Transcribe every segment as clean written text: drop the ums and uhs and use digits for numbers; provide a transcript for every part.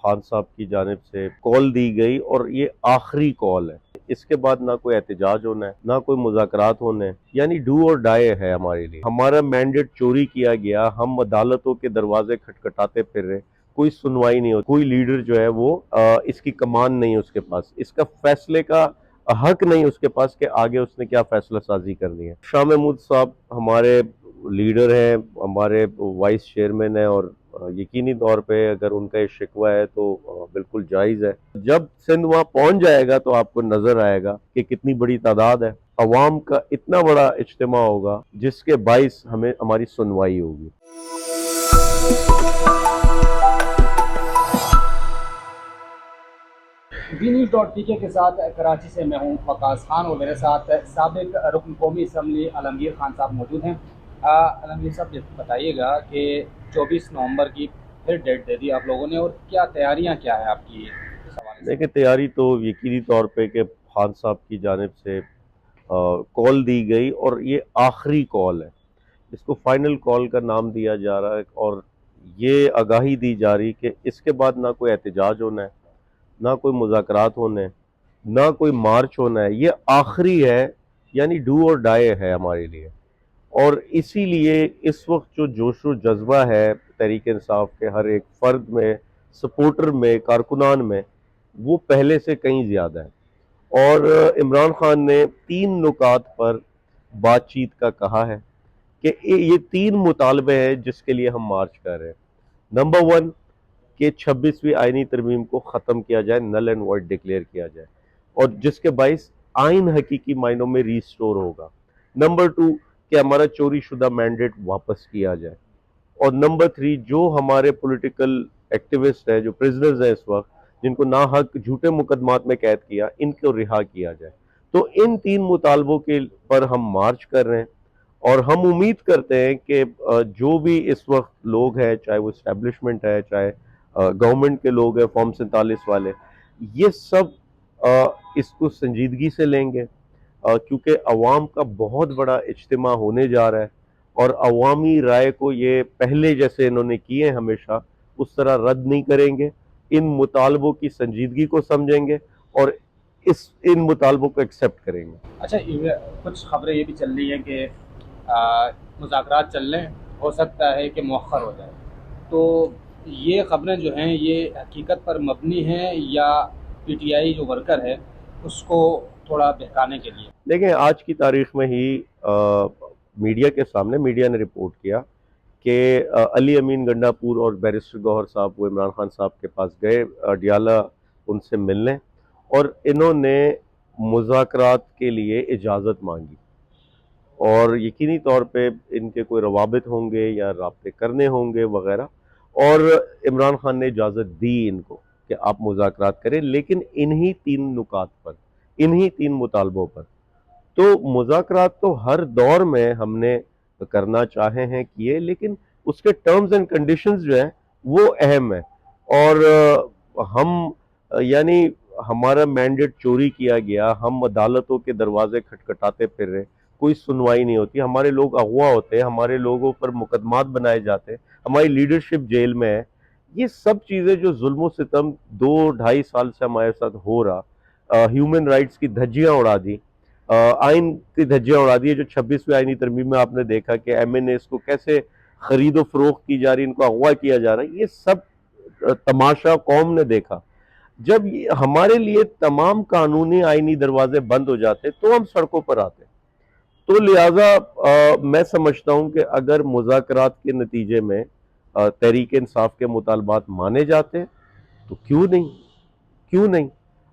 खान साहब की जानिब से कॉल दी गई और ये आखिरी कॉल है। इसके बाद ना कोई एहतजाज होना है, ना कोई मुज़ाकरात होने हैं, यानी डू और डाई है हमारे लिए। हमारा मैंडेट चोरी किया गया, हम अदालतों के दरवाजे खटखटाते फिर रहे, कोई सुनवाई नहीं होती, कोई लीडर जो है वो इसकी कमान नहीं है उसके पास, इसका फैसले का हक नहीं उसके पास कि आगे उसने क्या फैसला साजी करनी है। शाह महमूद साहब हमारे लीडर हैं, हमारे वाइस चेयरमैन हैं और यकीनी तौर पे अगर उनका ये शिकवा है तो बिल्कुल जायज़ है। जब सिंध वहाँ पहुँच जाएगा तो आपको नज़र आएगा कि कितनी बड़ी तादाद है, अवाम का इतना बड़ा इज्तिमा होगा जिसके बाइस हमें हमारी सुनवाई होगी। बी न्यूज़ डॉट पी के साथ कराची से मैं हूँ फकास खान और मेरे साथ साबिक रुकन कौमी असम्बली आलमगीर खान साहब मौजूद हैं। आलमगीर साहब ये बताइएगा कि 24 नवंबर की फिर डेट दे दी आप लोगों ने और क्या तैयारियाँ क्या है आपकी इस हवाले से? देखिए, तैयारी तो यकीनी तौर पे कि खान साहब की जानिब से कॉल दी गई और ये आखिरी कॉल है, इसको फाइनल कॉल का नाम दिया जा रहा है और ये आगाही दी जा रही कि इसके बाद ना कोई एहतजाज होना है, ना कोई मुज़ाकरात होने हैं, ना कोई मार्च होना है, ये आखिरी है, यानी डू और डाई है हमारे लिए। और इसीलिए इस वक्त जो जोश व जज्बा है तहरीक इंसाफ के हर एक फर्द में, सपोर्टर में, कारकुनान में, वो पहले से कहीं ज़्यादा है। और इमरान खान ने 3 नुकात पर बातचीत का कहा है कि ये 3 मुतालबे हैं जिसके लिए हम मार्च कर रहे हैं। नंबर 1 कि 26वीं आईनी तरमीम को ख़त्म किया जाए, नल एंड वॉइड डिक्लेयर किया जाए और जिसके बाइस आइन हकीकी मायनों में रिस्टोर होगा। नंबर 2 कि हमारा चोरी शुदा मैंडेट वापस किया जाए और नंबर 3 जो हमारे पॉलिटिकल एक्टिविस्ट हैं, जो प्रिजनर्स हैं इस वक्त, जिनको ना हक झूठे मुकदमात में कैद किया, इनको रिहा किया जाए। तो इन 3 मुतालबों के पर हम मार्च कर रहे हैं और हम उम्मीद करते हैं कि जो भी इस वक्त लोग हैं, चाहे वो इस्टेब्लिशमेंट है, चाहे गवर्नमेंट के लोग हैं, फॉर्म 47 वाले, ये सब इसको संजीदगी से लेंगे क्योंकि अवाम का बहुत बड़ा इज्तिमा होने जा रहा है और अवामी राय को ये पहले जैसे इन्होंने किए हैं हमेशा उस तरह रद्द नहीं करेंगे। इन मुतालबों की संजीदगी को समझेंगे और इन मुतालबों को एक्सेप्ट करेंगे। अच्छा, कुछ खबरें ये भी चल रही हैं कि मुज़ाकरात चल रहे हैं, हो सकता है कि मौखर हो जाए, तो ये खबरें जो हैं ये हकीकत पर मबनी हैं या पीटीआई जो वर्कर है उसको थोड़ा बहकाने के लिए? देखें, आज की तारीख में ही मीडिया के सामने मीडिया ने रिपोर्ट किया कि अली अमीन गंडापुर और बैरिस्टर गौहर साहब वो इमरान खान साहब के पास गए डियाला उनसे मिलने और इन्होंने मुज़ाकरात के लिए इजाज़त मांगी और यकीनी तौर पे इनके कोई रवाबित होंगे या राब्ते करने होंगे वगैरह और इमरान खान ने इजाज़त दी इनको कि आप मुज़ाकरात करें, लेकिन इन्हीं 3 नुकात पर, इन्हीं 3 मुतालबों पर। तो मुज़ाकरात तो हर दौर में हमने करना चाहे हैं किए, लेकिन उसके टर्म्स एंड कंडीशंस जो हैं वो अहम है और हम यानी हमारा मैंडेट चोरी किया गया, हम अदालतों के दरवाजे खटखटाते फिर रहे, कोई सुनवाई नहीं होती, हमारे लोग अगवा होते हैं, हमारे लोगों पर मुकदमात बनाए जाते हैं, हमारी लीडरशिप जेल में है। ये सब चीज़ें जो जुल्म सितम 2-2.5 साल से हमारे साथ हो रहा, ह्यूमन राइट्स की धज्जियाँ उड़ा दी, आइन की धज्जियां उड़ा दी है। जो 26वीं आइनी तरमीम में आपने देखा कि एमएनएस को कैसे खरीदो फरोख्त की जा रही, इनको अगवा किया जा रहा है, ये सब तमाशा कौम ने देखा। जब हमारे लिए तमाम कानूनी आइनी दरवाजे बंद हो जाते तो हम सड़कों पर आते। तो लिहाजा मैं समझता हूं कि अगर मुज़ाकरात के नतीजे में तहरीक इंसाफ के मुतालबात माने जाते तो क्यों नहीं, क्यों नहीं।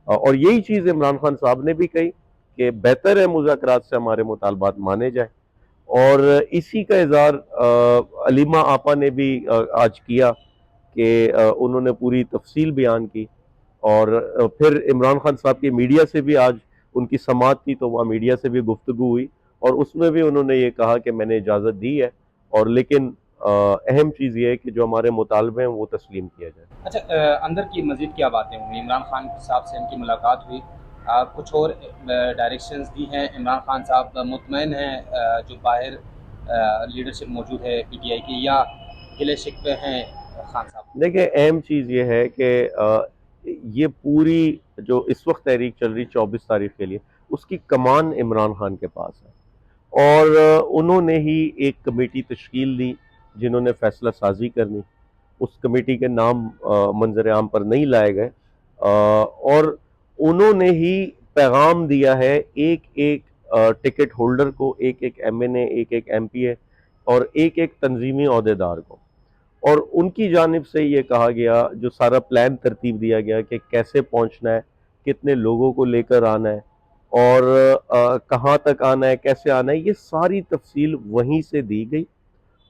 और यही चीज़ इमरान खान साहब ने भी कही कि बेहतर है मुज़ाकरात से हमारे मुतालबात माने जाए और इसी का इज़हार अलीमा आपा ने भी आज किया कि उन्होंने पूरी तफसील बयान की और फिर इमरान खान साहब की मीडिया से भी आज उनकी समाअत थी तो वहाँ मीडिया से भी गुफ्तगू हुई और उसमें भी उन्होंने ये कहा कि मैंने इजाज़त दी है और लेकिन अहम चीज़ ये है कि जो हमारे मुतालबे हैं वो तस्लीम किया जाए। अच्छा, अंदर की मज़ीद क्या बातें हुई? इमरान खान साहब से इनकी मुलाकात हुई, कुछ और डायरेक्शंस दी हैं? इमरान खान साहब मुतमईन हैं जो बाहर लीडरशिप मौजूद है पीटीआई की, या गिले शिकवे हैं खान साहब? देखिए अहम चीज़ ये है कि ये पूरी जो इस वक्त तहरीक चल रही 24 तारीख के लिए, उसकी कमान इमरान खान के पास है। और उन्होंने ही एक कमेटी तश्कील दी जिन्होंने फैसला साजी करनी। उस कमेटी के नाम मंजर आम पर नहीं लाए गए, और उन्होंने ही पैगाम दिया है एक एक टिकट होल्डर को, एक एक एमएनए, एक एक एमपीए और एक एक तंजीमी अहदेदार को। और उनकी जानिब से ये कहा गया, जो सारा प्लान तरतीब दिया गया कि कैसे पहुंचना है, कितने लोगों को लेकर आना है और कहाँ तक आना है, कैसे आना है, ये सारी तफसील वहीं से दी गई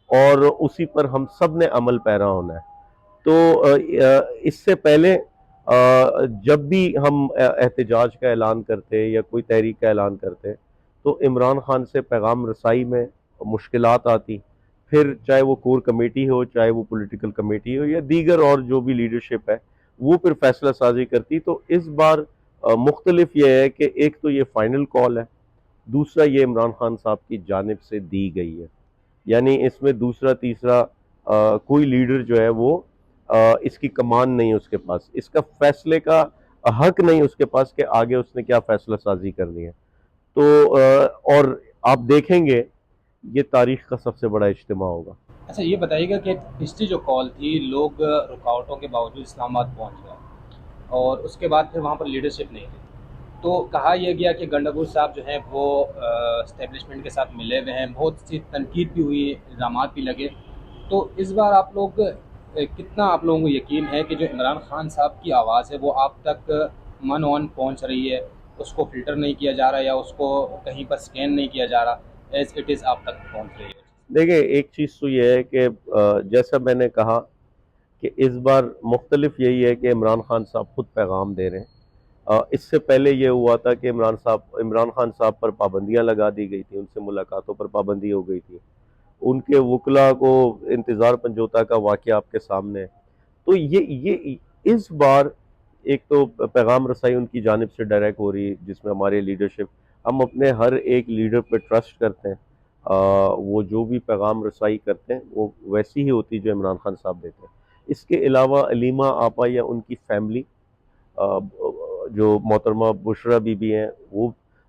और उसी पर हम सब ने अमल पैरा होना है। तो इससे पहले जब भी हम एहतजाज का ऐलान करते या कोई तहरीक का ऐलान करते तो इमरान खान से पैगाम रसाई में मुश्किलात आती। फिर चाहे वो कोर कमेटी हो, चाहे वो पॉलिटिकल कमेटी हो या दीगर और जो भी लीडरशिप है, वो फिर फैसला साजी करती। तो इस बार मुख्तलिफ ये है कि एक तो ये फाइनल कॉल है, दूसरा ये इमरान खान साहब की जानिब से दी गई है। यानी इसमें दूसरा तीसरा कोई लीडर जो है वो इसकी कमान नहीं उसके पास, इसका फैसले का हक नहीं उसके पास कि आगे उसने क्या फैसला साजी करनी है। तो और आप देखेंगे ये तारीख का सबसे बड़ा इज्तिमा होगा। अच्छा, ये बताइएगा कि पिछली जो कॉल थी, लोग रुकावटों के बावजूद इस्लामाबाद पहुंच गए और उसके बाद फिर वहाँ पर लीडरशिप नहीं थी। तो कहा यह गया कि गंडापुर साहब जो हैं वो इस्टेब्लिशमेंट के साथ मिले हुए हैं, बहुत सी तनकीद भी हुई, इल्ज़ामात भी लगे। तो इस बार आप लोग कितना आप लोगों को यकीन है कि जो इमरान खान साहब की आवाज़ है वो आप तक मन ऑन पहुंच रही है, उसको फ़िल्टर नहीं किया जा रहा या उसको कहीं पर स्कैन नहीं किया जा रहा, एज़ इट इज़ आप तक पहुंच रही है? देखिए एक चीज़ तो ये है कि जैसा मैंने कहा कि इस बार मुख्तलिफ यही है कि इमरान खान साहब खुद पैगाम दे रहे हैं। इससे पहले ये हुआ था कि इमरान खान साहब पर पाबंदियां लगा दी गई थी, उनसे मुलाकातों पर पाबंदी हो गई थी, उनके वकला को इंतज़ार पंजोता का वाक़या आपके सामने है। तो ये इस बार एक तो पैगाम रसाई उनकी जानिब से डायरेक्ट हो रही है जिसमें हमारे लीडरशिप, हम अपने हर एक लीडर पर ट्रस्ट करते हैं। वो जो भी पैगाम रसाई करते हैं वो वैसी ही होती है जो इमरान खान साहब देते हैं। इसके अलावा अलीमा आपा या उनकी फैमिली, जो मोहतरमा बुशरा बीबी हैं,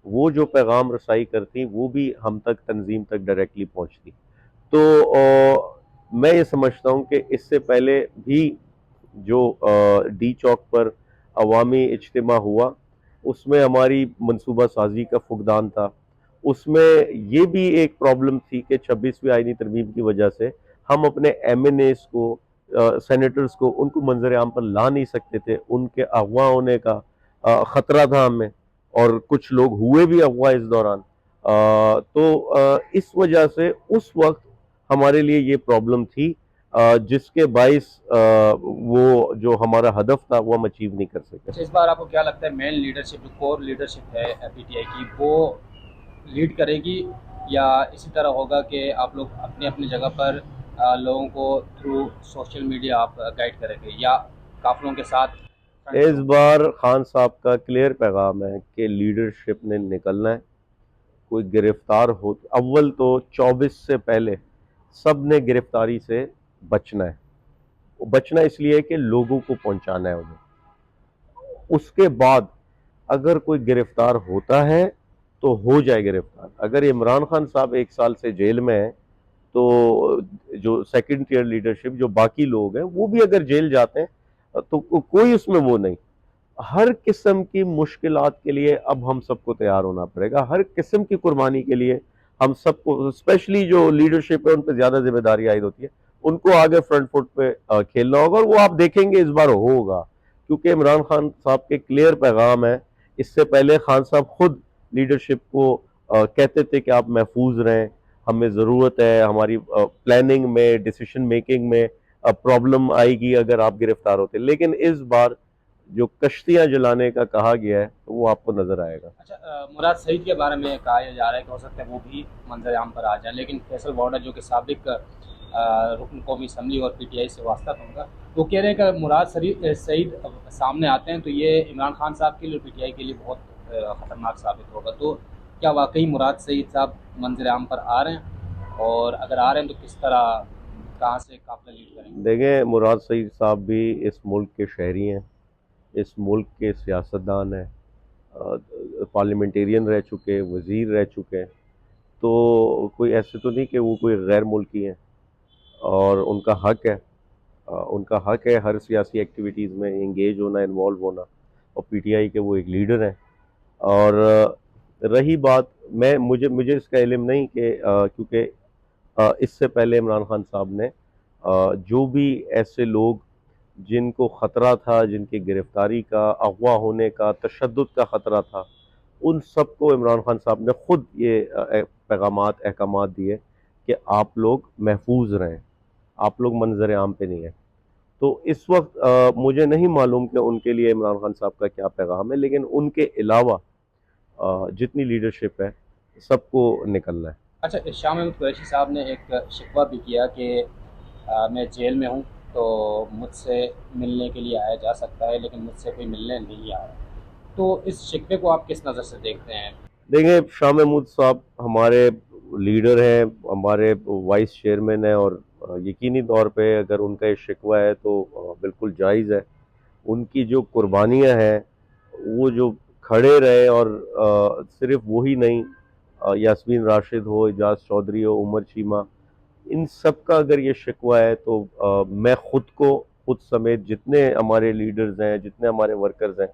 वो जो पैगाम रसाई करती वो भी हम तक, तंजीम तक डायरेक्टली पहुंचती। तो मैं ये समझता हूँ कि इससे पहले भी जो डी चौक पर अवामी इज्तिमा हुआ उसमें हमारी मनसूबा साजी का फुकदान था। उसमें ये भी एक प्रॉब्लम थी कि 26वीं आईनी तरमीम की वजह से हम अपने एमएनएस को, सेनेटर्स को, उनको मंजर आम पर ला नहीं सकते थे, उनके अगवा होने का ख़तरा था हमें, और कुछ लोग हुए भी अगवा इस दौरान। तो इस वजह से उस वक्त हमारे लिए ये प्रॉब्लम थी, जिसके बाइस वो जो हमारा हदफ था वो हम अचीव नहीं कर सके। अच्छा, इस बार आपको क्या लगता है मेन लीडरशिप, जो कोर लीडरशिप है पीटीआई की, वो लीड करेगी या इसी तरह होगा कि आप लोग अपनी अपनी जगह पर लोगों को थ्रू सोशल मीडिया आप गाइड करेंगे या काफिलों के साथ फ्रंट पे इस होंगे? बार खान साहब का क्लियर पैगाम है कि लीडरशिप ने निकलना है। कोई गिरफ्तार हो, अव्वल तो 24 से पहले सब ने गिरफ्तारी से बचना है। वो बचना इसलिए है कि लोगों को पहुंचाना है उन्हें। उसके बाद अगर कोई गिरफ्तार होता है तो हो जाए गिरफ्तार। अगर इमरान खान साहब 1 साल से जेल में है तो जो सेकंड टियर लीडरशिप, जो बाकी लोग हैं, वो भी अगर जेल जाते हैं तो कोई उसमें वो नहीं। हर किस्म की मुश्किलात के लिए अब हम सबको तैयार होना पड़ेगा, हर किस्म की कुर्बानी के लिए हम सबको, स्पेशली जो लीडरशिप है उन पर ज़्यादा जिम्मेदारी आयद होती है, उनको आगे फ्रंट फुट पे खेलना होगा, और वो आप देखेंगे इस बार होगा, क्योंकि इमरान खान साहब के क्लियर पैगाम है। इससे पहले खान साहब खुद लीडरशिप को कहते थे कि आप महफूज रहें, हमें ज़रूरत है, हमारी प्लानिंग में, डिसीजन मेकिंग में प्रॉब्लम आएगी अगर आप गिरफ्तार होते। लेकिन इस बार जो कश्तियां जलाने का कहा गया है तो वो आपको नजर आएगा। अच्छा, मुराद सईद के बारे में कहा जा रहा है कि हो सकता है वो भी मंजर आम पर आ जाए, लेकिन फैसल बॉर्डर जो कि साबिक रुकन कौमी असम्बली और पीटीआई से वास्ता होगा, वो कह रहे हैं कि सईद सामने आते हैं तो ये इमरान खान साहब के लिए और पीटीआई के लिए बहुत ख़तरनाक साबित होगा। तो क्या वाकई मुराद सईद साहब मंजर आम पर आ रहे हैं, और अगर आ रहे हैं तो किस तरह कहाँ से काफिला लीड करेंगे? देखें, मुराद सईद साहब भी इस मुल्क के शहरी हैं, इस मुल्क के सियासतदान हैं, पार्लियामेंटेरियन रह चुके, वज़ीर रह चुके हैं। तो कोई ऐसे तो नहीं कि वो कोई गैर मुल्की हैं, और उनका हक है, उनका हक है हर सियासी एक्टिविटीज़ में इंगेज होना, इन्वॉल्व होना, और पीटीआई के वो एक लीडर हैं। और रही बात, मैं मुझे मुझे इसका इल्म नहीं कि क्योंकि इससे पहले इमरान खान साहब ने जो भी ऐसे लोग जिनको ख़तरा था, जिनकी गिरफ्तारी का, अगवा होने का, तशद्दुद का ख़तरा था, उन सबको इमरान खान साहब ने ख़ुद ये पैगामात, अहकामात दिए कि आप लोग महफूज रहें, आप लोग मंजर आम पे नहीं है। तो इस वक्त मुझे नहीं मालूम कि उनके लिए इमरान खान साहब का क्या पैगाम है, लेकिन उनके अलावा जितनी लीडरशिप है सबको निकलना है। अच्छा, शाह महमूद कुरैशी साहब ने एक शिकवा भी किया कि मैं जेल में हूँ, तो मुझसे मिलने के लिए आया जा सकता है, लेकिन मुझसे कोई मिलने नहीं आया। तो इस शिकवे को आप किस नज़र से देखते हैं? देखें, शाह महमूद साहब हमारे लीडर हैं, हमारे वाइस चेयरमैन हैं, और यकीनी तौर पे अगर उनका ये शिकवा है तो बिल्कुल जायज़ है। उनकी जो कुर्बानियाँ हैं, वो जो खड़े रहे, और सिर्फ वही नहीं, यास्मीन राशिद हो, एजाज चौधरी हो, उमर चीमा, इन सब का अगर ये शिकवा है तो मैं खुद समेत जितने हमारे लीडर्स हैं, जितने हमारे वर्कर्स हैं,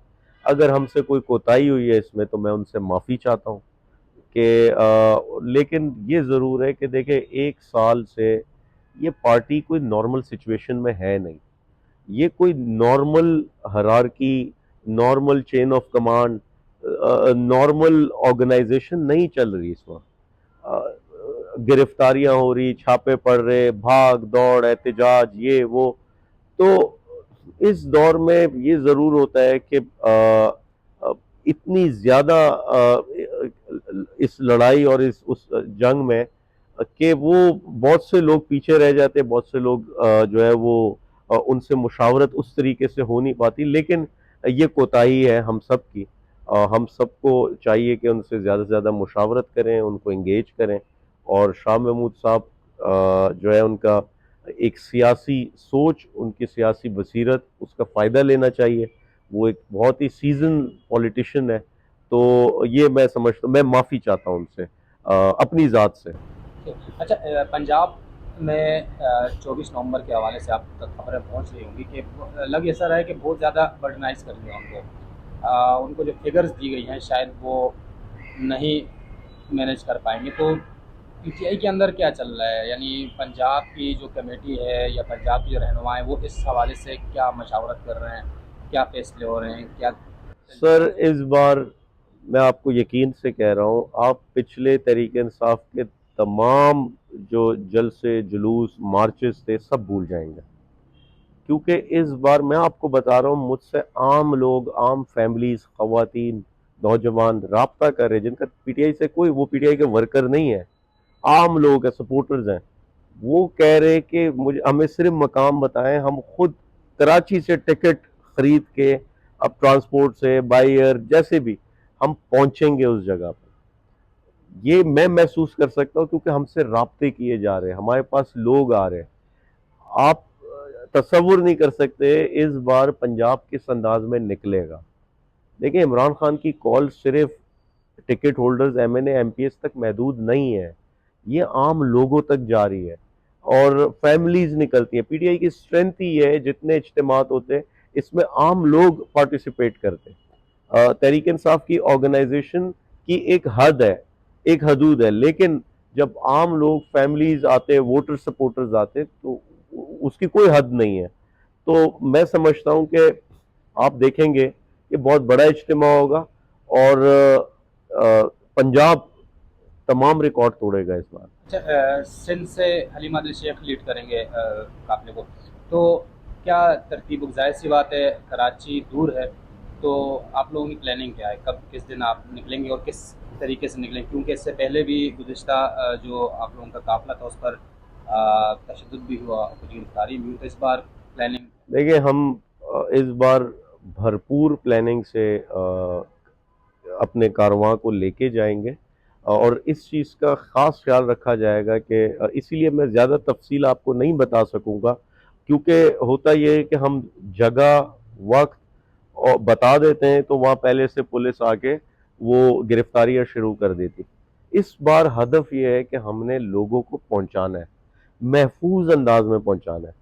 अगर हमसे कोई कोताही हुई है इसमें तो मैं उनसे माफ़ी चाहता हूँ कि लेकिन ये ज़रूर है कि देखें, 1 साल से ये पार्टी कोई नॉर्मल सिचुएशन में है नहीं। ये कोई normal hierarchy, normal chain of command, normal organization नहीं चल रही इस वक्त। गिरफ्तारियां हो रही, छापे पड़ रहे, भाग दौड़, एहतजाज, ये वो। तो इस दौर में ये ज़रूर होता है कि इतनी ज़्यादा इस लड़ाई और इस उस जंग में कि वो बहुत से लोग पीछे रह जाते, बहुत से लोग जो है वो उनसे मुशावरत उस तरीके से हो नहीं पाती। लेकिन ये कोताही है हम सब की, हम सबको चाहिए कि उनसे ज़्यादा से ज़्यादा मुशावरत करें, उनको इंगेज करें। और शाह महमूद साहब जो है उनका एक सियासी सोच, उनकी सियासी बसीरत, उसका फ़ायदा लेना चाहिए। वो एक बहुत ही सीजन पॉलिटिशियन है। तो ये मैं समझता, मैं माफ़ी चाहता हूँ उनसे अपनी ज़ात से। अच्छा, पंजाब में 24 नवंबर के हवाले से आप तक खबरें पहुंच रही होंगी कि लग ऐसा रहा है कि बहुत ज़्यादा बर्डनाइज कर दिया उनको। उनको जो फिगर्स दी गई हैं शायद वो नहीं मैनेज कर पाएंगे। तो पीटीआई के अंदर क्या चल रहा है, यानी पंजाब की जो कमेटी है या पंजाब के जो रहनुमा हैं वो इस हवाले से क्या मशावरत कर रहे हैं, क्या फैसले हो रहे हैं, क्या सर, इस बार मैं आपको यकीन से कह रहा हूँ, आप पिछले तहरीक इंसाफ के तमाम जो जलसे, जुलूस, मार्चेस थे, सब भूल जाएंगे। क्योंकि इस बार मैं आपको बता रहा हूँ, मुझसे आम लोग, आम फैमिलीज, खवातीन, नौजवान राब्ता कर रहे हैं, जिनका पीटीआई से कोई, वो पीटीआई के वर्कर नहीं है, आम लोग हैं, सपोर्टर्स हैं। वो कह रहे कि मुझे, हमें सिर्फ मकाम बताएं, हम खुद कराची से टिकट खरीद के, अब ट्रांसपोर्ट से, बाई एयर, जैसे भी हम पहुंचेंगे उस जगह पर। ये मैं महसूस कर सकता हूँ क्योंकि हमसे राब्ते किए जा रहे हैं, हमारे पास लोग आ रहे हैं। आप तसव्वुर नहीं कर सकते इस बार पंजाब किस अंदाज में निकलेगा। देखिए, इमरान खान की कॉल सिर्फ टिकट होल्डर्स, एमएनए, एमपीएस तक महदूद नहीं है, ये आम लोगों तक जा रही है, और फैमिलीज निकलती है। पीटीआई की स्ट्रेंथ ही है, जितने इज्तिमात होते हैं इसमें आम लोग पार्टिसिपेट करते हैं। तहरीक इंसाफ की ऑर्गेनाइजेशन की एक हद है, एक हदूद है, लेकिन जब आम लोग, फैमिलीज आते, वोटर सपोर्टर्स आते, तो उसकी कोई हद नहीं है। तो मैं समझता हूं कि आप देखेंगे कि बहुत बड़ा इज्तिमा होगा, और पंजाब तमाम रिकॉर्ड तोड़ेगा इस बार। अच्छा, सिंध से हलीमा अब्दुल शेख लीड करेंगे काफिले को। तो क्या तरतीब, जाहिर सी बात है कराची दूर है, तो आप लोगों की प्लानिंग क्या है, कब किस दिन आप निकलेंगे और किस तरीके से निकलेंगे? क्योंकि इससे पहले भी गुज़िश्ता जो आप लोगों का काफिला था उस पर तशद्दुद भी हुआ, कुछ गिरफ्तारी भी हुई, तो इस बार प्लानिंग? देखिए, हम इस बार भरपूर प्लानिंग से अपने कारवां को लेके जाएंगे। اور اس چیز کا خاص خیال رکھا جائے گا کہ اسی لیے میں زیادہ تفصیل آپ کو نہیں بتا سکوں گا، کیونکہ ہوتا یہ ہے کہ ہم جگہ وقت اور بتا دیتے ہیں تو وہاں پہلے سے پولیس آ کے وہ گرفتاریاں شروع کر دیتی۔ اس بار ہدف یہ ہے کہ ہم نے لوگوں کو پہنچانا ہے، محفوظ انداز میں پہنچانا ہے۔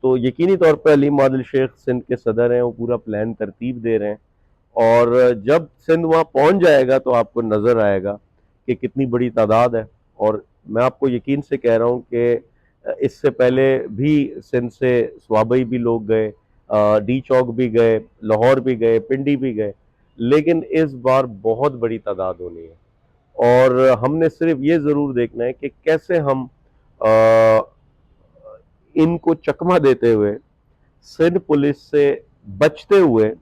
تو یقینی طور پہ علیم عادل شیخ سندھ کے صدر ہیں، وہ پورا پلان ترتیب دے رہے ہیں، اور جب سندھ وہاں پہنچ جائے گا تو آپ کو نظر آئے گا کہ کتنی بڑی تعداد ہے۔ اور میں آپ کو یقین سے کہہ رہا ہوں کہ اس سے پہلے بھی سندھ سے سوابئی بھی لوگ گئے، ڈی چوک بھی گئے، لاہور بھی گئے، پنڈی بھی گئے، لیکن اس بار بہت بڑی تعداد ہونی ہے۔ اور ہم نے صرف یہ ضرور دیکھنا ہے کہ کیسے ہم ان کو چکمہ دیتے ہوئے سندھ پولیس سے بچتے ہوئے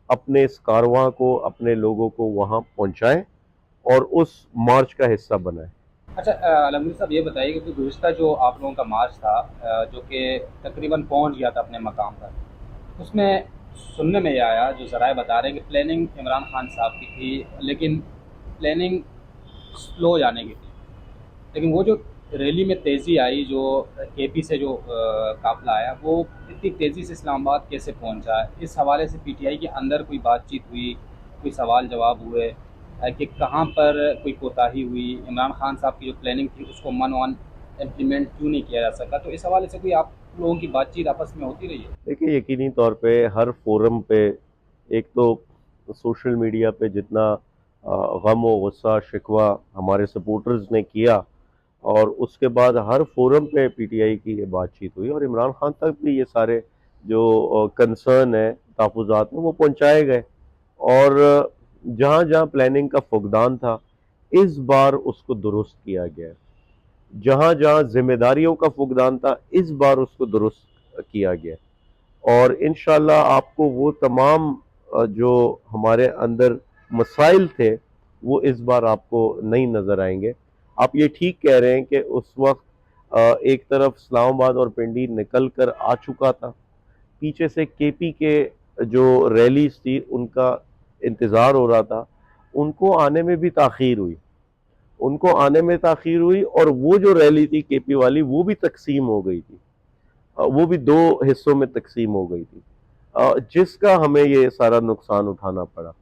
اپنے اس کارواں کو، اپنے لوگوں کو وہاں پہنچائیں اور اس مارچ کا حصہ بنائیں۔ اچھا علمگیر صاحب یہ بتائیے کہ گزشتہ جو آپ لوگوں کا مارچ تھا جو کہ تقریباً پہنچ گیا تھا اپنے مقام پر، اس میں سننے میں یہ آیا، جو ذرائع بتا رہے ہیں کہ پلاننگ عمران خان صاحب کی تھی، لیکن پلاننگ سلو جانے کی تھی، لیکن وہ جو ریلی میں تیزی آئی، جو کے پی سے جو قافلہ آیا، وہ اتنی تیزی سے اسلام آباد کیسے پہنچا؟ اس حوالے سے پی ٹی آئی کے اندر کوئی بات چیت ہوئی، کوئی سوال جواب ہوئے کہ کہاں پر کوئی کوتاہی ہوئی، عمران خان صاحب کی جو پلاننگ تھی اس کو من وان امپلیمنٹ کیوں نہیں کیا جا سکا؟ تو اس حوالے سے کوئی آپ لوگوں کی بات چیت آپس میں ہوتی رہی ہے؟ دیکھیے، یقینی طور پہ ہر فورم پہ ایک تو سوشل میڈیا پہ جتنا غم و غصہ شکوہ ہمارے سپورٹرز نے کیا، اور اس کے بعد ہر فورم پہ پی ٹی آئی کی یہ بات چیت ہوئی، اور عمران خان تک بھی یہ سارے جو کنسرن ہیں، تحفظات ہیں، وہ پہنچائے گئے۔ اور جہاں جہاں پلاننگ کا فقدان تھا، اس بار اس کو درست کیا گیا ہے۔ جہاں جہاں ذمہ داریوں کا فقدان تھا، اس بار اس کو درست کیا گیا ہے۔ اور انشاءاللہ آپ کو وہ تمام جو ہمارے اندر مسائل تھے وہ اس بار آپ کو نہیں نظر آئیں گے۔ آپ یہ ٹھیک کہہ رہے ہیں کہ اس وقت ایک طرف اسلام آباد اور پنڈی نکل کر آ چکا تھا، پیچھے سے کے پی کے جو ریلیز تھی ان کا انتظار ہو رہا تھا، ان کو آنے میں بھی تاخیر ہوئی، اور وہ جو ریلی تھی کے پی والی، وہ بھی تقسیم ہو گئی تھی، وہ بھی دو حصوں میں تقسیم ہو گئی تھی، جس کا ہمیں یہ سارا نقصان اٹھانا پڑا۔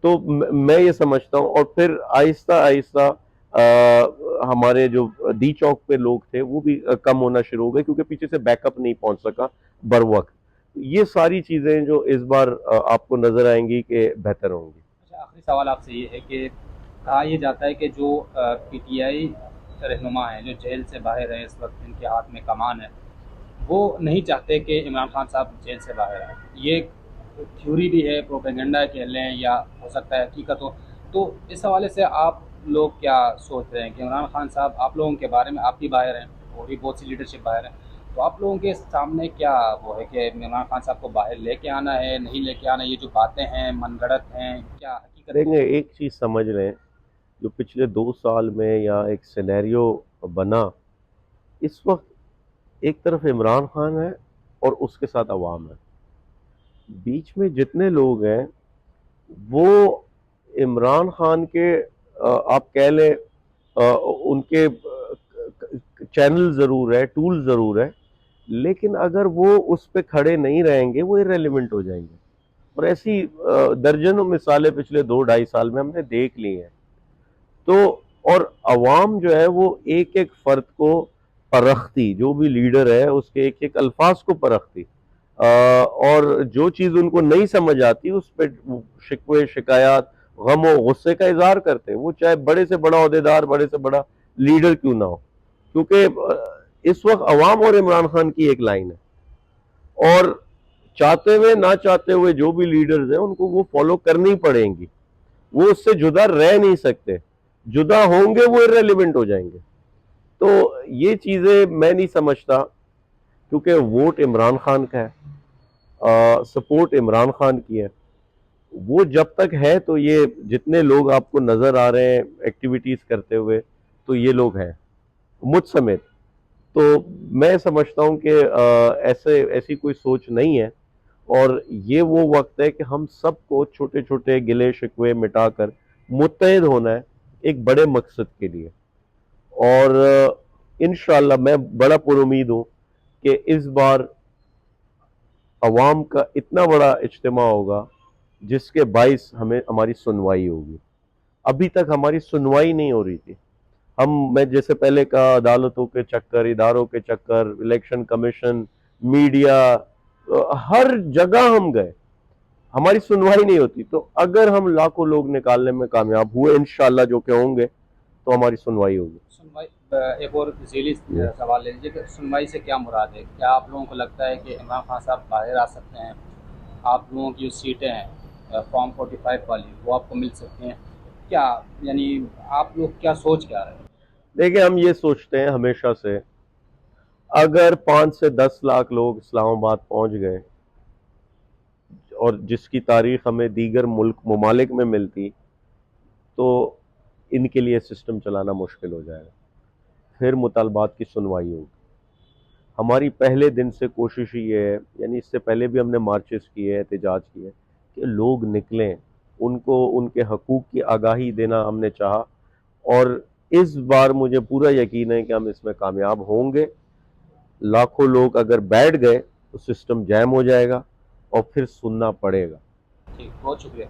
تو میں یہ سمجھتا ہوں، اور پھر آہستہ آہستہ ہمارے جو ڈی چوک پہ لوگ تھے وہ بھی کم ہونا شروع ہو گئے، کیونکہ پیچھے سے بیک اپ نہیں پہنچ سکا بر وقت۔ یہ ساری چیزیں جو اس بار آپ کو نظر آئیں گی کہ بہتر ہوں گی۔ اچھا، آخری سوال آپ سے یہ ہے کہ کہا یہ جاتا ہے کہ جو پی ٹی آئی رہنما ہیں، جو جیل سے باہر ہیں، اس وقت ان کے ہاتھ میں کمان ہے، وہ نہیں چاہتے کہ عمران خان صاحب جیل سے باہر آئیں۔ یہ تھیوری بھی ہے، پروپیگنڈا کہہ لیں، یا ہو سکتا ہے حقیقت ہو۔ تو اس حوالے سے آپ لوگ کیا سوچ رہے ہیں کہ عمران خان صاحب آپ لوگوں کے بارے میں، آپ بھی باہر ہیں اور بھی بہت سی لیڈرشپ باہر ہیں، تو آپ لوگوں کے سامنے کیا وہ ہے کہ عمران خان صاحب کو باہر لے کے آنا ہے، نہیں لے کے آنا؟ یہ جو باتیں ہیں من گھڑت ہیں، کیا حقیقت دیکھیں، ہے؟ ایک چیز سمجھ لیں، جو پچھلے 2 سال میں یا ایک سینیریو بنا، اس وقت ایک طرف عمران خان ہے اور اس کے ساتھ عوام ہے، بیچ میں جتنے لوگ ہیں وہ عمران خان کے آپ کہہ لیں ان کے چینل ضرور ہے، ٹول ضرور ہے، لیکن اگر وہ اس پہ کھڑے نہیں رہیں گے وہ irrelevant ہو جائیں گے۔ اور ایسی درجنوں مثالیں پچھلے 2-2.5 سال میں ہم نے دیکھ لی ہیں۔ تو اور عوام جو ہے وہ ایک ایک فرد کو پرکھتی، جو بھی لیڈر ہے اس کے ایک ایک الفاظ کو پرکھتی، اور جو چیز ان کو نہیں سمجھ آتی اس پہ شکوے، شکایات، غم و غصے کا اظہار کرتے ہیں، وہ چاہے بڑے سے بڑا عہدیدار، بڑے سے بڑا لیڈر کیوں نہ ہو، کیونکہ اس وقت عوام اور عمران خان کی ایک لائن ہے، اور چاہتے ہوئے نہ چاہتے ہوئے جو بھی لیڈرز ہیں ان کو وہ فالو کرنی پڑیں گی، وہ اس سے جدا رہ نہیں سکتے، جدا ہوں گے وہ irrelevant ہو جائیں گے۔ تو یہ چیزیں میں نہیں سمجھتا، کیونکہ ووٹ عمران خان کا ہے، سپورٹ عمران خان کی ہے، وہ جب تک ہے تو یہ جتنے لوگ آپ کو نظر آ رہے ہیں ایکٹیویٹیز کرتے ہوئے، تو یہ لوگ ہیں مجھ سمیت۔ تو میں سمجھتا ہوں کہ ایسی کوئی سوچ نہیں ہے، اور یہ وہ وقت ہے کہ ہم سب کو چھوٹے چھوٹے گلے شکوے مٹا کر متحد ہونا ہے ایک بڑے مقصد کے لیے. اور انشاءاللہ میں بڑا پر امید ہوں کہ اس بار عوام کا اتنا بڑا اجتماع ہوگا جس کے باعث ہمیں ہماری سنوائی ہوگی. ابھی تک ہماری سنوائی نہیں ہو رہی تھی. میں جیسے پہلے کہا عدالتوں کے چکر، اداروں کے چکر، الیکشن کمیشن، میڈیا، ہر جگہ ہم گئے، ہماری سنوائی نہیں ہوتی. تو اگر ہم لاکھوں لوگ نکالنے میں کامیاب ہوئے انشاءاللہ، جو کہ ہوں گے، تو ہماری سنوائی ہوگی. سنوائی ایک اور ذیلی سوال لے لیجیے کہ سنوائی سے کیا مراد ہے؟ کیا آپ لوگوں کو لگتا ہے کہ عمران خان صاحب باہر آ سکتے ہیں؟ آپ لوگوں کی جو سیٹیں ہیں فارم 45 والی وہ آپ کو مل سکتی ہیں کیا؟ یعنی آپ لوگ کیا سوچ کے آ رہے ہیں؟ دیکھیں، ہم یہ سوچتے ہیں ہمیشہ سے، اگر 5 سے 10 لاکھ لوگ اسلام آباد پہنچ گئے اور جس کی تاریخ ہمیں دیگر ممالک میں ملتی، تو ان کے لیے سسٹم چلانا مشکل ہو جائے گا. پھر مطالبات کی سنوائی ہوگی. ہماری پہلے دن سے کوشش ہی یہ ہے، یعنی اس سے پہلے بھی ہم نے مارچز کیے، احتجاج کیے، کہ لوگ نکلیں، ان کو ان کے حقوق کی آگاہی دینا ہم نے چاہا. اور اس بار مجھے پورا یقین ہے کہ ہم اس میں کامیاب ہوں گے. لاکھوں لوگ اگر بیٹھ گئے تو سسٹم جیم ہو جائے گا اور پھر سننا پڑے گا. ٹھیک، بہت شکریہ.